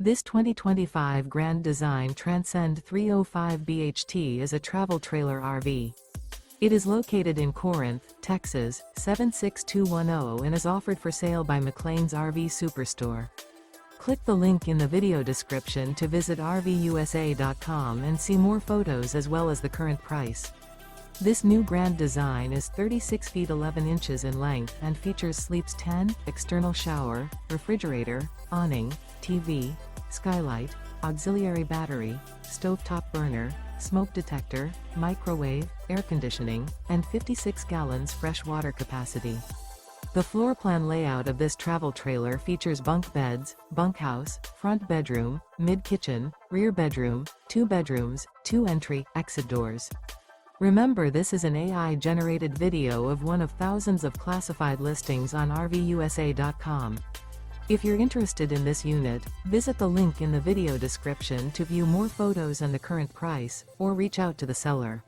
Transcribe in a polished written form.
This 2025 Grand Design Transcend 305 BHT is a travel trailer RV. It is located in Corinth, Texas, 76210 and is offered for sale by McClain's RV Superstore. Click the link in the video description to visit RVUSA.com and see more photos as well as the current price. This new Grand Design is 36 feet 11 inches in length and features sleeps 10, external shower, refrigerator, awning, TV, skylight, auxiliary battery, stovetop burner, smoke detector, microwave, air conditioning, and 56 gallons fresh water capacity. The floor plan layout of this travel trailer features bunk beds, bunkhouse, front bedroom, mid-kitchen, rear bedroom, 2 bedrooms, 2 entry/exit doors. Remember, this is an AI-generated video of one of thousands of classified listings on RVUSA.com. If you're interested in this unit, visit the link in the video description to view more photos and the current price, or reach out to the seller.